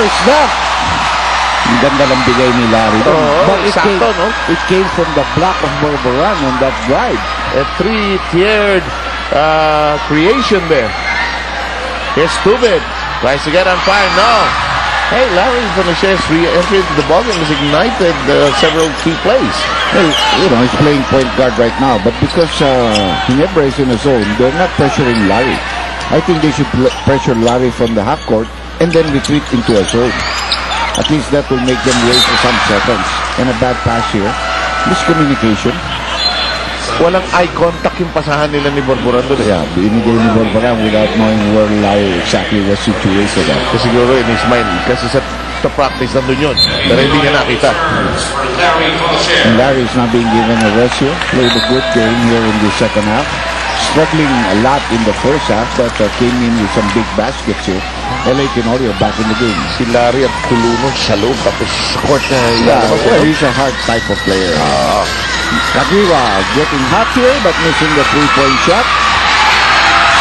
is that? Ang ganda ng bigay ni Larry. But it came from the block of Borboran on that drive. A three-tiered creation there. Here's Tubid. Tries to get on fire. No. Hey, Larry Bonacious re-entered the ballgame, has ignited several key plays. Well, he's playing point guard right now, but because Ginebra is in a zone, they're not pressuring Larry. I think they should pressure Larry from the half court and then retreat into a zone. At least that will make them wait for some seconds. And a bad pass here. Miscommunication. Walang eye contact yung pasahan nila ni Borboran doon. Yeah, binigay ni Borboran without knowing where Larry exactly was situated at. Kasi siguro in his mind, kasi sa practice nandun yun. Pero hindi niya nakita. And Larry is not being given a rest here. Played a good game here in the second half. Struggling a lot in the first half, but came in with some big baskets here. L.A. Tenorio back in the game. Si Larry at tulunod sa loob, tapos sa court na he's a hard type of player. Kagiwa getting hot here, but missing the three-point shot.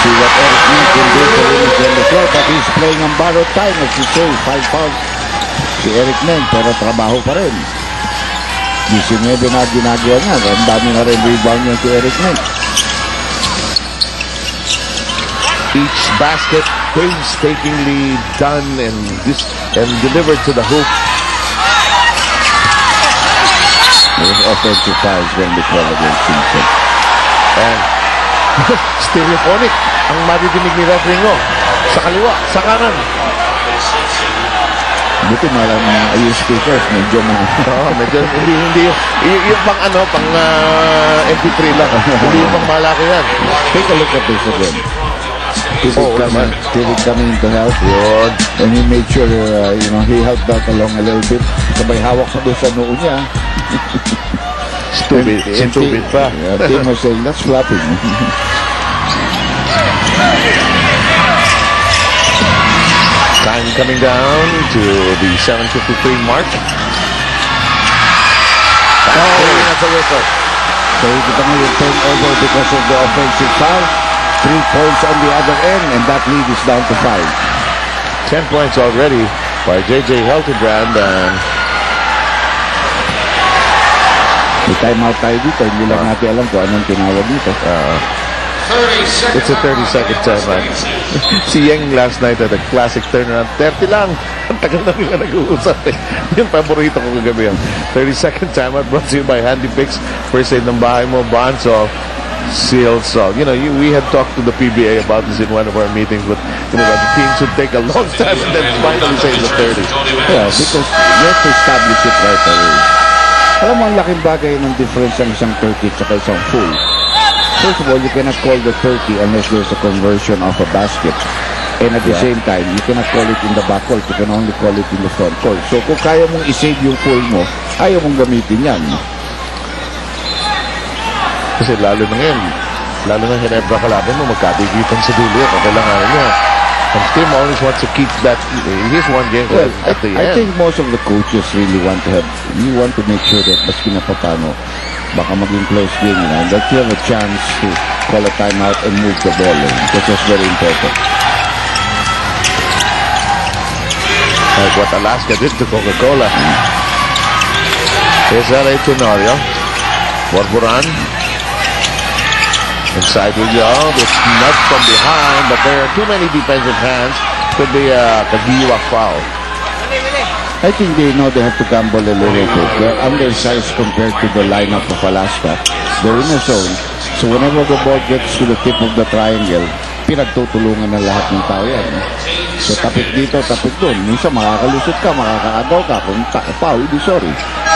See what Eric Neng can do for him on the floor, but he's playing on borrowed time, as you say, 5 fouls. Si Eric Neng, pero trabaho pa rin. 19 na ginagawa niya. Ang dami na rin rebound niya si Eric Neng. Each basket painstakingly done and delivered to the hoop. There's offensive fouls when they call against Simpson. And stereophonic ang madidinig ni referee ngo. Sa kaliwa, sa kanan. Buti malam yung speakers, medyo medyo hindi yung pang MP3 lang. Hindi yung pang malaki yan. Take a look at this again. Philip coming to help. Yun. And he made sure, he helped out along a little bit. Sabay hawak sa doon sa noo niya. Stupid pa. Tim was saying, that's flapping. Time coming down to the 7:53 mark. That's a whistle. So kita mo yung turnover because of the offensive foul. 3 points on the other end, and that lead is down to 5. 10 points already by J.J. Hildebrand. And may timeout tayo dito. Hindi lang natin alam kung anong tinawag dito. It's a 30-second timeout. Si Yang last night at a classic turnaround. 30 lang. Ang tagal na nga nag-uusap eh. Yung paborito ko kagabi yan. 30-second timeout brought to you by Handy Picks. First aid ng bahay mo, Bonso. Sealed salt. We had talked to the PBA about this in one of our meetings, but the teams would take a long time and then finally say the 30. Yeah, because you have to establish it right away. Alam mo, ang laking bagay ng difference ng isang 30 at isang full. First of all, you cannot call the 30 unless there's a conversion of a basket. And at the same time, you cannot call it in the backcourt. You can only call it in the front court. So kung kaya mong isave yung full mo, ayaw mong gamitin yan. Kasi lalo na ngayon, lalo na Ginebra kalaban mo, magkadigitan sa dulo yan. Kailangan niya. And Tim always wants to keep that. Here's one game at the end. I think most of the coaches really want to make sure that maski na papano, baka maging close game na, that you have a chance to call a timeout and move the ball in. Because that's very important. Like what Alaska did to Coca-Cola. Here's L.A. Tenorio. Borboran. Inside we go. This nut from behind, but there are too many defensive hands. Could be a Kagiwa foul. I think they know they have to gamble a little bit. They're undersized compared to the lineup of Alaska. They're in a zone. So whenever the ball gets to the tip of the triangle, pinagtutulungan ng lahat ng tao yan. So tapik dito, tapik doon. Minsan makakalusot ka, makakaagaw ka. Kung foul, di sorry.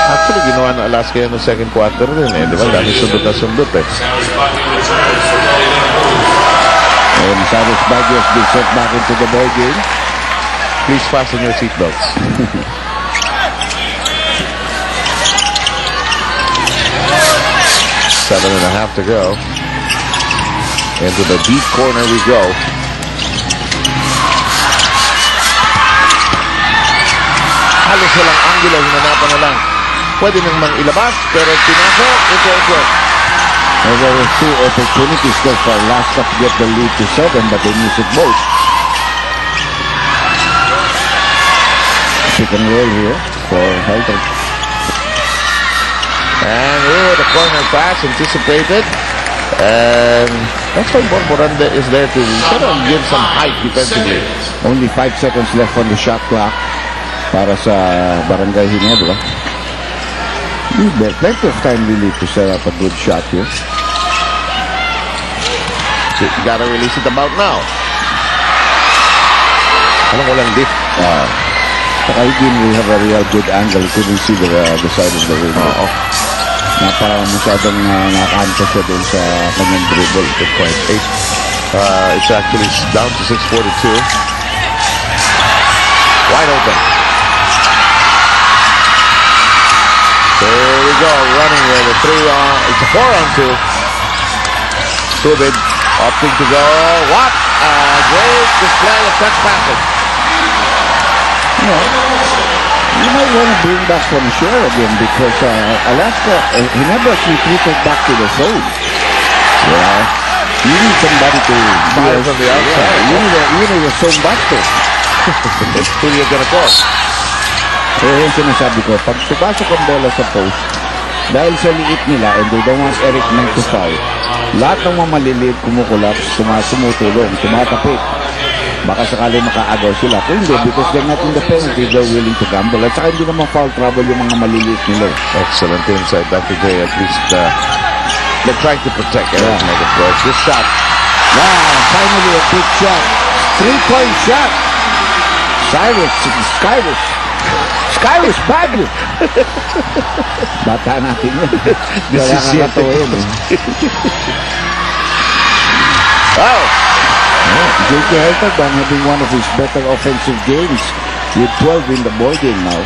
Actually, ginawa ng Alaska yan ng second quarter din eh. Di ba? Dami sundot na sundot eh. And Cyrus Baguio has been sent back into the ball game. Please fasten your seatbelts. 7.5 to go. Into the deep corner we go. Halos walang angulo, hinanapan na lang. Pwede nang mang ilabas, pero pinasok. Ito. There were 2 opportunities there for Alaska to get the lead to 7, but they missed it both. pick and roll here for Halter. And the corner pass anticipated. And that's why Borboranda is there to sort of give some height defensively. Only 5 seconds left on the shot clock para sa Barangay Ginebra. Plenty of time really to set up a good shot here. So, gotta release it about now. Walang lift. Saka again, we have a real good angle. You couldn't see the side of the ring. Masyadong nakaanto siya doon sa kanyang dribble. Good point. It's actually down to 6:42. Wide open. There we go. Running with a 3-on. It's a 4-on-2. Tubid opting to go. What a great display of touch passing. You might want to bring back from share again because Alaska, Ginebra retreated back to the zone. Yeah. You need somebody to fire from the outside. You need a zone buster. It's Julio gonna cross. Yung sinasabi ko, pag tupasok ang bola sa post, dahil sa liit nila and they don't want Eric Meng to foul, lahat ng mga maliliit kumukulap, sumutulong, tumatapit. Baka sakali makaagaw sila. Kung hindi, because they're not in the penalty, they're willing to gamble. At saka hindi naman foul trouble yung mga maliliit nila. Excellent inside. Dr. J, at least they're trying to protect Eric Meng approach. This shot. Wow, finally a big shot. 3-point shot. Skyrus Baguio. Bata natin yun. This is it. Wow. J.K. Halterman having one of his better offensive games with 12 in the ball game now.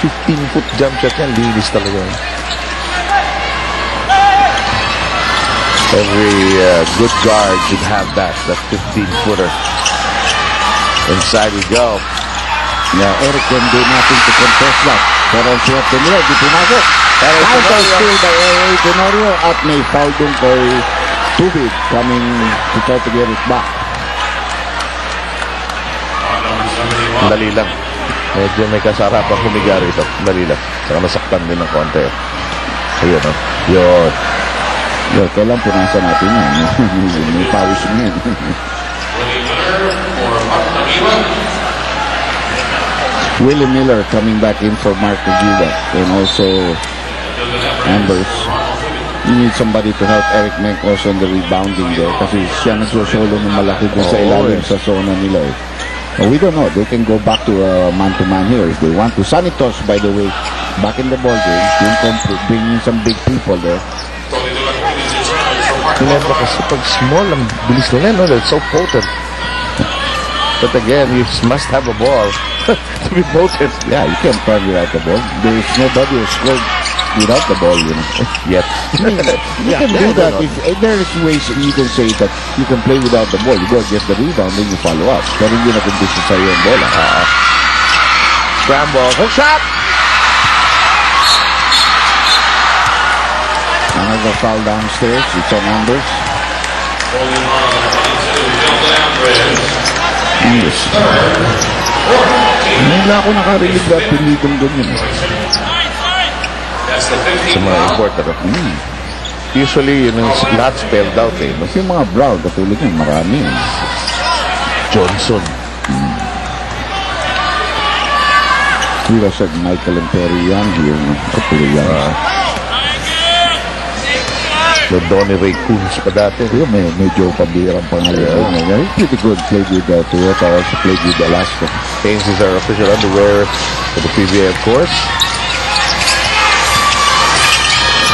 15-foot jump shot yan. Linis talaga. Every good guard should have that 15-footer. Inside we go. Yeah, Eric can do nothing to contest that. Pero ang suwat nila, di pumasok. Counter steal by Eric Tenorio at may foul dun kay Tubig coming to try to get it back. Dali lang. Medyo may kasarapang humiga rito. Dali lang. Saka nasaktan din ng konti. Ayun, no? Yun. Yun, kailan punasan natin yan. May pawis mo yan. Willie Miller coming back in for Mark Aguila and also Ambers. You need somebody to help Eric Meng also on the rebounding there kasi siya nagsosolo ng malaki dun sa ilalim sa zona nila eh. We don't know. They can go back to man-to-man here if they want to. Sanitos, by the way, back in the ball game, bringing some big people there. Ginebra kasi pag small, ang bilis nila, no? They're so potent. But again, you must have a ball to be potent. Yeah, you can't play without the ball. There's nobody who's scored without the ball, you know. Yet. You can do that. If there's ways you can say that you can play without the ball. You go get the rebound, then you follow up. Pero hindi na condition sa'yo yung bola. Scramble. Hook shot! Another foul downstairs. It's on Anders. Anders. Hindi na ako nakarinig na pinitong doon yun. Sa mga importer. Usually, yun yung lahat spelled out eh. Mas yung mga Brown, katulad yun, marami. Johnson. Kira sa Michael and Perry Young here. Katulad yan. Donnie Ray Coons pa dati. Yung medyo pabirang pangalan. He's pretty good. Played with Toyota. Also played with Alaska. Haynes is our official underwear for the PBA, of course.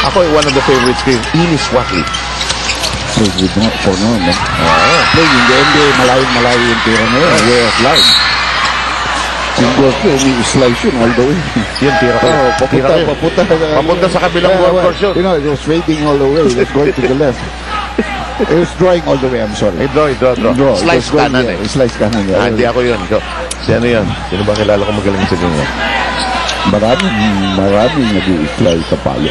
Ako, one of the favorites ko yung Enis Watley. Played with for noon. Played in the NBA. Malayo yung tira na yun. Way of life. Yung golf ko, slice yun all the way. Yun, tira ko. Papunta sa kabilang course yun. You know, it was fading all the way. It was going to the left. It was drawing all the way, I'm sorry. Draw. Slice kanan eh. Slice kanan. Hindi ako yun. Si ano yun? Sino ba kilala ko magaling sa ganyan? Maraming nag-i-fly sa palo.